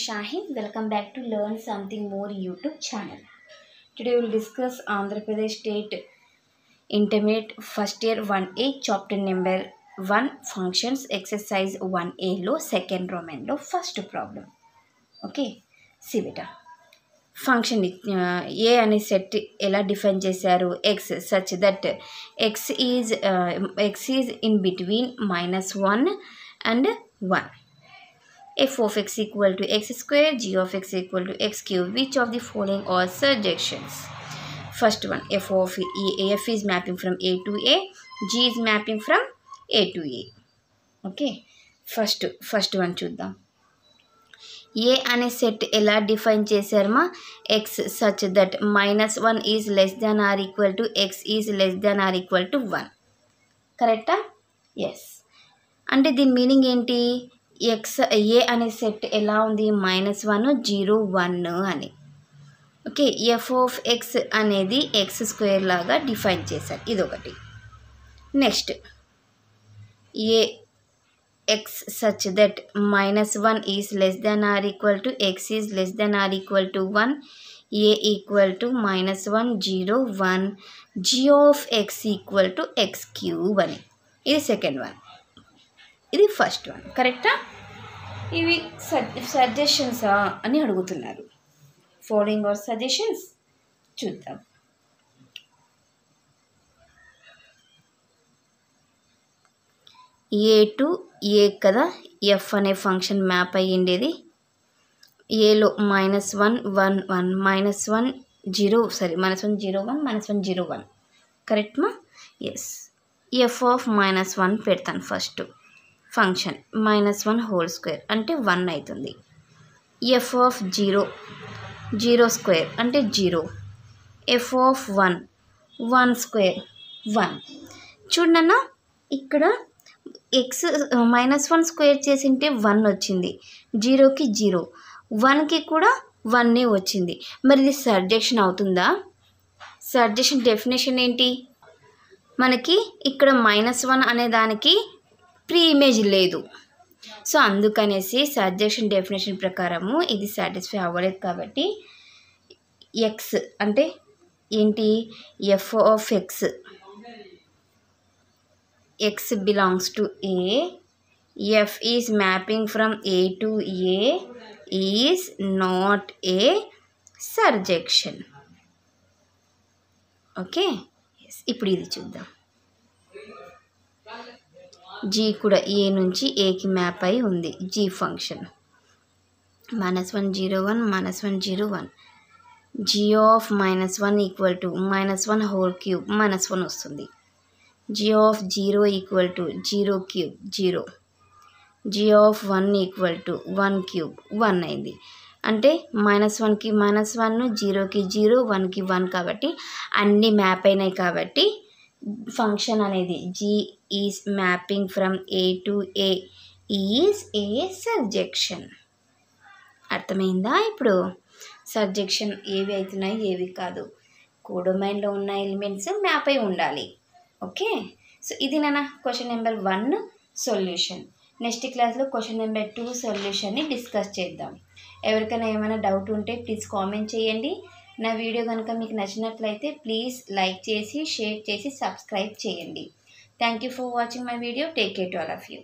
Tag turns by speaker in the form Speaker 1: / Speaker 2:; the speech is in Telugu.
Speaker 1: Shahin. Welcome back to Learn Something More YouTube channel. Today we will discuss Andhra Pradesh State Intermediate First Year 1A Chapter Number 1 Functions Exercise 1A lo second Roman lo first problem. Okay, see beta. Function A అనే సెట్ ఎలా డిఫైన్ చేశారు? x such that x is in between -1 and 1. f of x equal to x square, g of x equal to x cube. Which of the following are surjections? First one, f is mapping from a to a, g is mapping from a to a. Okay, first one చూద్దాం. ఏ అనే సెట్ ఎలా డిఫైన్ చేశారమ్మా? X such that -1 is less than or equal to x is less than or equal to 1. కరెక్టా? ఎస్. అంటే దీని మీనింగ్ ఏంటి? ఎక్స్ ఏ అనే సెట్ ఎలా ఉంది? -1 0 1 అని. ఓకే, ఎఫ్ ఆఫ్ ఎక్స్ అనేది ఎక్స్ స్క్వేర్ లాగా డిఫైన్ చేశారు. ఇదొకటి. Next A x such that -1 is less than or equal to x is less than or equal to 1, a equal to -1 0 1, g of x equal to x cube అని. ఇది సెకండ్ వన్, ఇది ఫస్ట్ వన్. కరెక్టా? ఇవి సజెషన్సా అని అడుగుతున్నారు. ఫాలోయింగ్ ఆర్ సజెషన్స్ చూద్దాం. ఏ టు ఏ కదా ఎఫ్ అనే ఫంక్షన్ మ్యాప్ అయ్యిండేది. ఏలో -1 1 1 -1 0 -1 0 1 -1 0 1. కరెక్ట్మా? ఎస్. ఎఫ్ ఆఫ్ -1 పెడతాను ఫస్ట్. ఫంక్షన్ -1 హోల్ స్క్వేర్ అంటే 1 అవుతుంది. ఎఫ్ ఆఫ్ 0 స్క్వేర్ అంటే 0. F of 1 square 1. చూడన్నా, ఇక్కడ ఎక్స్ -1 స్క్వేర్ చేసింటే 1 వచ్చింది, 0కి 0, 1కి కూడా 1 వచ్చింది. మరి ఇది సర్జెక్షన్ అవుతుందా? సర్జెక్షన్ డెఫినేషన్ ఏంటి? మనకి ఇక్కడ -1 అనే దానికి ప్రీ ఇమేజ్ లేదు. సో అందుకనేసి సర్జెక్షన్ డెఫినేషన్ ప్రకారము ఇది సాటిస్ఫై అవ్వలేదు. కాబట్టి ఎక్స్ అంటే ఏంటి? F of X, x belongs to a, f is mapping from a to a is not a surjection. Okay, ఇప్పుడు ఇది చూద్దాం. g కూడా a నుంచి aకి మ్యాప్ అయి ఉంది. g function -1 0 1 -1 0 1, g of -1 equal to -1 whole cube -1 వస్తుంది. g of 0 equal to 0 cube 0, g of 1 equal to 1 cube 1 అయింది. అంటే -1కి -1, 0కి 0, 1కి 1 కాబట్టి అన్నీ మ్యాప్ అయినాయి. కాబట్టి ఫంక్షన్ అనేది g is mapping from a to a is a సర్జెక్షన్. అర్థమైందా? ఇప్పుడు సర్జెక్షన్ ఏవి అవుతున్నాయి, ఏవి కాదు, కోడొమైన్లో ఉన్న ఎలిమెంట్స్ మ్యాప్ అయి ఉండాలి. ఓకే, సో ఇది నా క్వశ్చన్ నెంబర్ 1 సొల్యూషన్. నెక్స్ట్ క్లాస్లో క్వశ్చన్ నెంబర్ 2 సొల్యూషన్ని డిస్కస్ చేద్దాం. ఎవరికైనా ఏమైనా డౌట్ ఉంటే ప్లీజ్ కామెంట్ చేయండి. నా వీడియో కనుక మీకు నచ్చినట్లయితే ప్లీజ్ లైక్ చేసి, షేర్ చేసి, సబ్స్క్రైబ్ చేయండి. Thank you for watching my video. Take care to all of you.